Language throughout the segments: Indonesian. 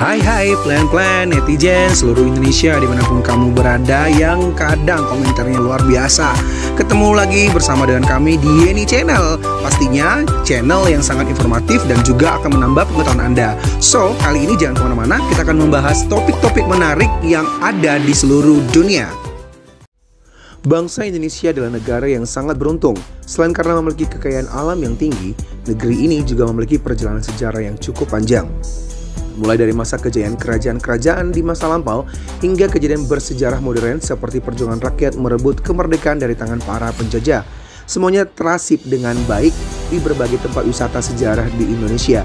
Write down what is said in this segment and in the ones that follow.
Hai plan-plan netizen seluruh Indonesia dimanapun kamu berada yang kadang komentarnya luar biasa. Ketemu lagi bersama dengan kami di Yeni Channel. Pastinya channel yang sangat informatif dan juga akan menambah pengetahuan Anda. So, kali ini jangan kemana-mana, kita akan membahas topik-topik menarik yang ada di seluruh dunia. Bangsa Indonesia adalah negara yang sangat beruntung. Selain karena memiliki kekayaan alam yang tinggi, negeri ini juga memiliki perjalanan sejarah yang cukup panjang. Mulai dari masa kejayaan kerajaan-kerajaan di masa lampau hingga kejadian bersejarah modern seperti perjuangan rakyat merebut kemerdekaan dari tangan para penjajah. Semuanya terasip dengan baik di berbagai tempat wisata sejarah di Indonesia.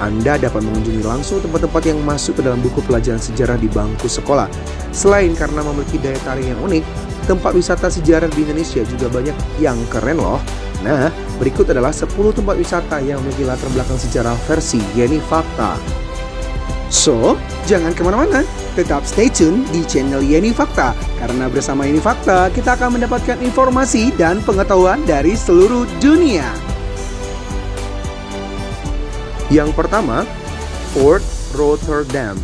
Anda dapat mengunjungi langsung tempat-tempat yang masuk ke dalam buku pelajaran sejarah di bangku sekolah. Selain karena memiliki daya tarik yang unik, tempat wisata sejarah di Indonesia juga banyak yang keren loh. Nah, berikut adalah 10 tempat wisata yang memiliki latar belakang sejarah versi Yeni Fakta. So, jangan kemana-mana, tetap stay tune di channel Yeni Fakta. Karena bersama Yeni Fakta, kita akan mendapatkan informasi dan pengetahuan dari seluruh dunia. Yang pertama, Fort Rotterdam.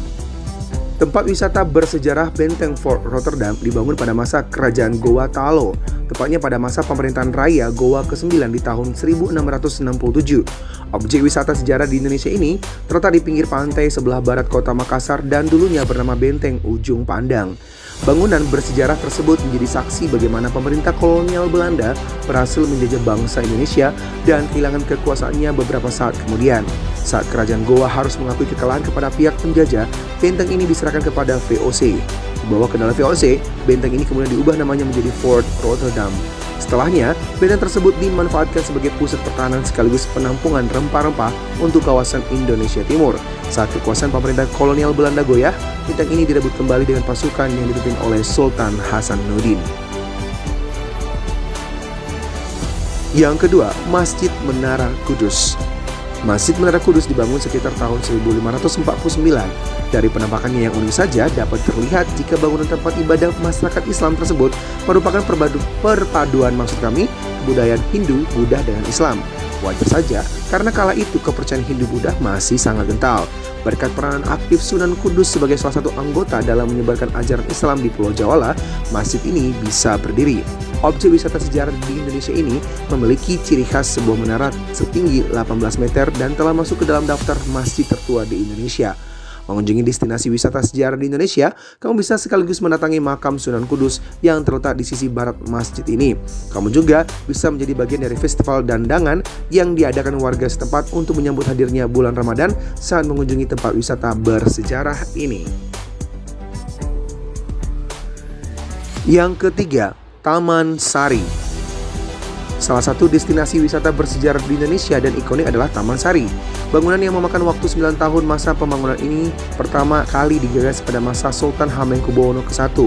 Tempat wisata bersejarah Benteng Fort Rotterdam dibangun pada masa Kerajaan Goa Talo, tepatnya pada masa pemerintahan Raya Goa ke-9 di tahun 1667. Objek wisata sejarah di Indonesia ini terletak di pinggir pantai sebelah barat kota Makassar dan dulunya bernama Benteng Ujung Pandang. Bangunan bersejarah tersebut menjadi saksi bagaimana pemerintah kolonial Belanda berhasil menjajah bangsa Indonesia dan kehilangan kekuasaannya beberapa saat kemudian. Saat kerajaan Goa harus mengakui kekalahan kepada pihak penjajah, benteng ini diserahkan kepada VOC. Dibawa ke dalam VOC, benteng ini kemudian diubah namanya menjadi Fort Rotterdam. Setelahnya, benteng tersebut dimanfaatkan sebagai pusat pertahanan sekaligus penampungan rempah-rempah untuk kawasan Indonesia Timur. Saat kekuasaan pemerintah kolonial Belanda goyah, benteng ini direbut kembali dengan pasukan yang dipimpin oleh Sultan Hasanuddin. Yang kedua, Masjid Menara Kudus. Masjid Menara Kudus dibangun sekitar tahun 1549. Dari penampakannya yang unik saja dapat terlihat jika bangunan tempat ibadah masyarakat Islam tersebut merupakan perpaduan kebudayaan Hindu, Buddha dengan Islam. Wajar saja karena kala itu kepercayaan Hindu-Buddha masih sangat kental. Berkat peranan aktif Sunan Kudus sebagai salah satu anggota dalam menyebarkan ajaran Islam di Pulau Jawa, masjid ini bisa berdiri. Objek wisata sejarah di Indonesia ini memiliki ciri khas sebuah menara setinggi 18 meter dan telah masuk ke dalam daftar masjid tertua di Indonesia. Mengunjungi destinasi wisata sejarah di Indonesia, kamu bisa sekaligus mendatangi makam Sunan Kudus yang terletak di sisi barat masjid ini. Kamu juga bisa menjadi bagian dari festival dandangan yang diadakan warga setempat untuk menyambut hadirnya bulan Ramadan saat mengunjungi tempat wisata bersejarah ini. Yang ketiga, Taman Sari. Salah satu destinasi wisata bersejarah di Indonesia dan ikonik adalah Taman Sari. Bangunan yang memakan waktu 9 tahun masa pembangunan ini pertama kali digagas pada masa Sultan Hamengkubuwono ke-1.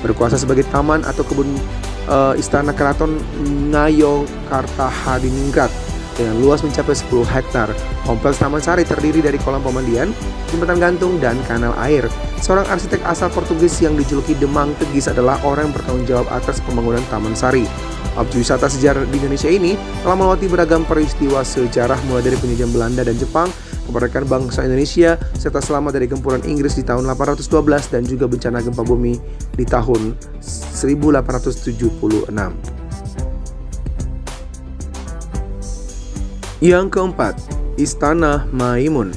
Berkuasa sebagai taman atau kebun istana keraton Ngayogyakarta-Hadiningrat dengan luas mencapai 10 hektar. Kompleks Taman Sari terdiri dari kolam pemandian, jembatan gantung, dan kanal air. Seorang arsitek asal Portugis yang dijuluki Demang Tegis adalah orang yang bertanggung jawab atas pembangunan Taman Sari. Objek wisata sejarah di Indonesia ini telah melewati beragam peristiwa sejarah mulai dari penjajahan Belanda dan Jepang, kemerdekaan bangsa Indonesia, serta selamat dari gempuran Inggris di tahun 812 dan juga bencana gempa bumi di tahun 1876. Yang keempat, Istana Maimun.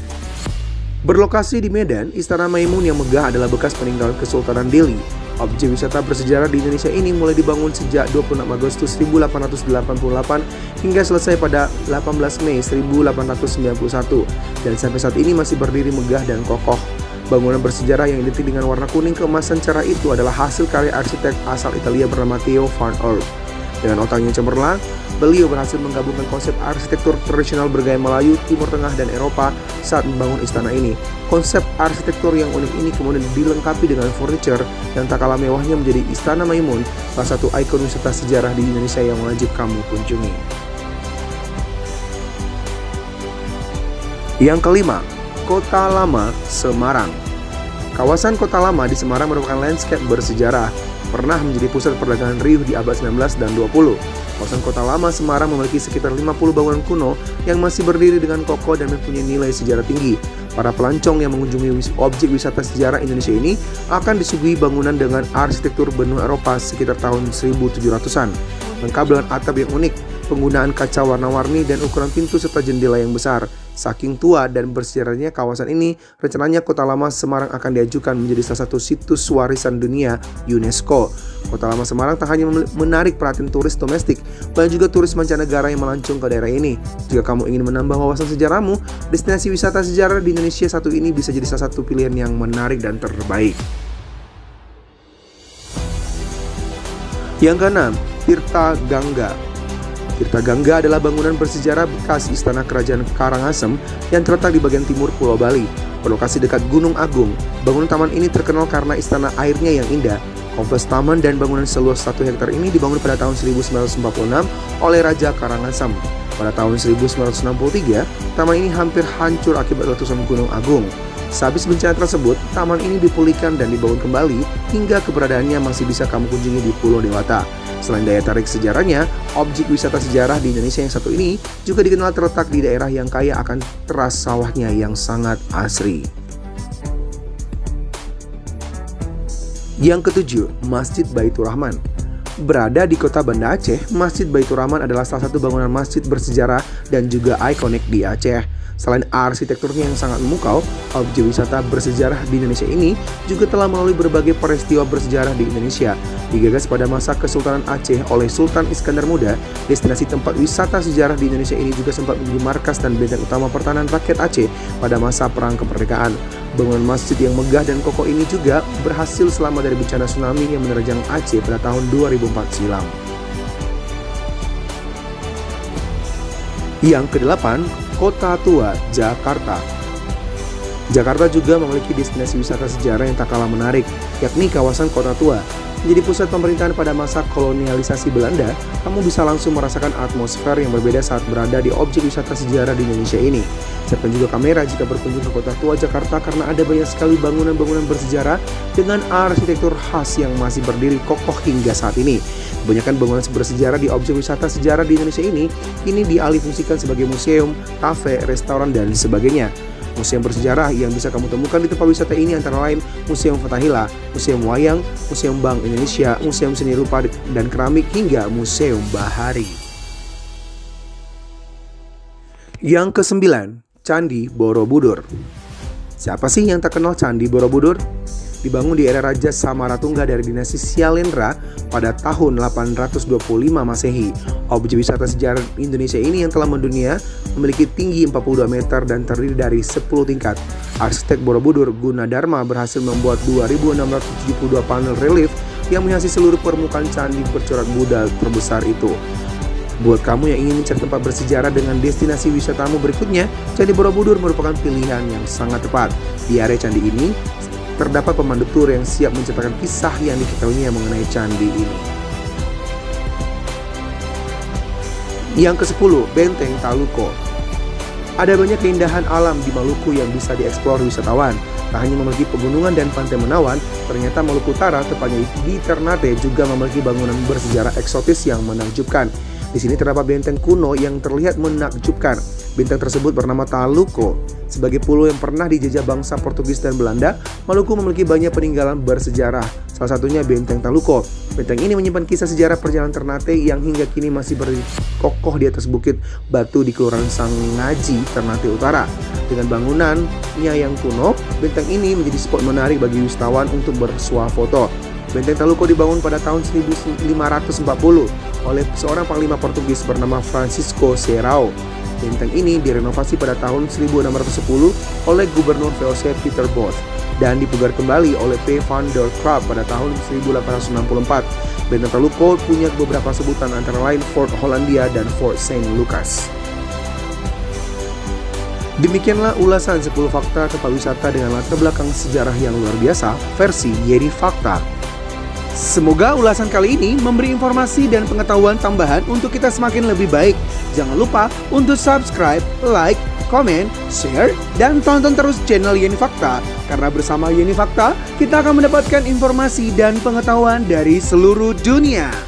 Berlokasi di Medan, Istana Maimun yang megah adalah bekas peninggalan Kesultanan Delhi. Objek wisata bersejarah di Indonesia ini mulai dibangun sejak 26 Agustus 1888 hingga selesai pada 18 Mei 1891 dan sampai saat ini masih berdiri megah dan kokoh. Bangunan bersejarah yang identik dengan warna kuning keemasan cerah itu adalah hasil karya arsitek asal Italia bernama Theo van Orp. Dengan otak yang cemerlang, beliau berhasil menggabungkan konsep arsitektur tradisional bergaya Melayu, Timur Tengah, dan Eropa saat membangun istana ini. Konsep arsitektur yang unik ini kemudian dilengkapi dengan furniture yang tak kalah mewahnya menjadi Istana Maimun, salah satu ikon wisata sejarah di Indonesia yang wajib kamu kunjungi. Yang kelima, Kota Lama Semarang. Kawasan Kota Lama di Semarang merupakan landscape bersejarah. Pernah menjadi pusat perdagangan riuh di abad 19 dan 20. Kawasan Kota Lama Semarang memiliki sekitar 50 bangunan kuno yang masih berdiri dengan kokoh dan mempunyai nilai sejarah tinggi. Para pelancong yang mengunjungi objek wisata sejarah Indonesia ini akan disuguhi bangunan dengan arsitektur benua Eropa sekitar tahun 1700-an. Lengkap dengan atap yang unik, penggunaan kaca warna-warni dan ukuran pintu serta jendela yang besar. Saking tua dan bersejarahnya kawasan ini, rencananya Kota Lama Semarang akan diajukan menjadi salah satu situs warisan dunia UNESCO. Kota Lama Semarang tak hanya menarik perhatian turis domestik, banyak juga turis mancanegara yang melancong ke daerah ini. Jika kamu ingin menambah wawasan sejarahmu, destinasi wisata sejarah di Indonesia satu ini bisa jadi salah satu pilihan yang menarik dan terbaik. Yang keenam, Tirta Gangga. Tirta Gangga adalah bangunan bersejarah bekas Istana Kerajaan Karangasem yang terletak di bagian timur Pulau Bali, berlokasi dekat Gunung Agung. Bangunan taman ini terkenal karena istana airnya yang indah. Kompleks taman dan bangunan seluas 1 hektar ini dibangun pada tahun 1946 oleh Raja Karangasem. Pada tahun 1963, taman ini hampir hancur akibat letusan Gunung Agung. Sehabis bencana tersebut, taman ini dipulihkan dan dibangun kembali hingga keberadaannya masih bisa kamu kunjungi di Pulau Dewata. Selain daya tarik sejarahnya, objek wisata sejarah di Indonesia yang satu ini juga dikenal terletak di daerah yang kaya akan teras sawahnya yang sangat asri. Yang ketujuh, Masjid Baitur Rahman. Berada di kota Banda Aceh, Masjid Baitur Rahman adalah salah satu bangunan masjid bersejarah dan juga ikonik di Aceh. Selain arsitekturnya yang sangat memukau, objek wisata bersejarah di Indonesia ini juga telah melalui berbagai peristiwa bersejarah di Indonesia. Digagas pada masa Kesultanan Aceh oleh Sultan Iskandar Muda, destinasi tempat wisata sejarah di Indonesia ini juga sempat menjadi markas dan benteng utama pertahanan rakyat Aceh pada masa Perang Kemerdekaan. Bangunan masjid yang megah dan kokoh ini juga berhasil selamat dari bencana tsunami yang menerjang Aceh pada tahun 2004 silam. Yang kedelapan, Kota Tua Jakarta. Jakarta juga memiliki destinasi wisata sejarah yang tak kalah menarik, yakni kawasan Kota Tua. Menjadi pusat pemerintahan pada masa kolonialisasi Belanda, kamu bisa langsung merasakan atmosfer yang berbeda saat berada di objek wisata sejarah di Indonesia ini. Siapkan juga kamera jika berkunjung ke Kota Tua Jakarta karena ada banyak sekali bangunan-bangunan bersejarah dengan arsitektur khas yang masih berdiri kokoh hingga saat ini. Kebanyakan bangunan bersejarah di objek wisata sejarah di Indonesia ini dialihfungsikan sebagai museum, kafe, restoran, dan sebagainya. Museum bersejarah yang bisa kamu temukan di tempat wisata ini antara lain Museum Fathahillah, Museum Wayang, Museum Bank Indonesia, Museum Seni Rupa dan Keramik, hingga Museum Bahari. Yang kesembilan, Candi Borobudur. Siapa sih yang tak kenal Candi Borobudur? Dibangun di era Raja Samaratungga dari dinasti Syailendra pada tahun 825 Masehi. Objek wisata sejarah Indonesia ini yang telah mendunia memiliki tinggi 42 meter dan terdiri dari 10 tingkat. Arsitek Borobudur Gunadarma berhasil membuat 2.672 panel relief yang menghiasi seluruh permukaan candi bercorak Buddha terbesar itu. Buat kamu yang ingin mencari tempat bersejarah dengan destinasi wisatamu berikutnya, Candi Borobudur merupakan pilihan yang sangat tepat. Di area candi ini terdapat pemandu tur yang siap menceritakan kisah yang diketahuinya mengenai candi ini. Yang ke-10, Benteng Taluko. Ada banyak keindahan alam di Maluku yang bisa dieksplor wisatawan. Tak hanya memiliki pegunungan dan pantai menawan, ternyata Maluku Utara, tepatnya di Ternate, juga memiliki bangunan bersejarah eksotis yang menakjubkan. Di sini terdapat benteng kuno yang terlihat menakjubkan. Benteng tersebut bernama Taluko. Sebagai pulau yang pernah dijajah bangsa Portugis dan Belanda, Maluku memiliki banyak peninggalan bersejarah. Salah satunya Benteng Taluko. Benteng ini menyimpan kisah sejarah perjalanan Ternate yang hingga kini masih berkokoh di atas bukit batu di Kelurahan Sangaji, Ternate Utara. Dengan bangunannya yang kuno, benteng ini menjadi spot menarik bagi wisatawan untuk bersuah foto. Benteng Taluko dibangun pada tahun 1540 oleh seorang panglima Portugis bernama Francisco Serrao. Benteng ini direnovasi pada tahun 1610 oleh Gubernur VOC Peter Both dan dipugar kembali oleh P. van der Krap pada tahun 1864. Benteng Taluko punya beberapa sebutan antara lain Fort Hollandia dan Fort Saint Lucas. Demikianlah ulasan 10 fakta tempat wisata dengan latar belakang sejarah yang luar biasa versi Yeni Fakta. Semoga ulasan kali ini memberi informasi dan pengetahuan tambahan untuk kita semakin lebih baik. Jangan lupa untuk subscribe, like, komen, share, dan tonton terus channel Yeni Fakta. Karena bersama Yeni Fakta, kita akan mendapatkan informasi dan pengetahuan dari seluruh dunia.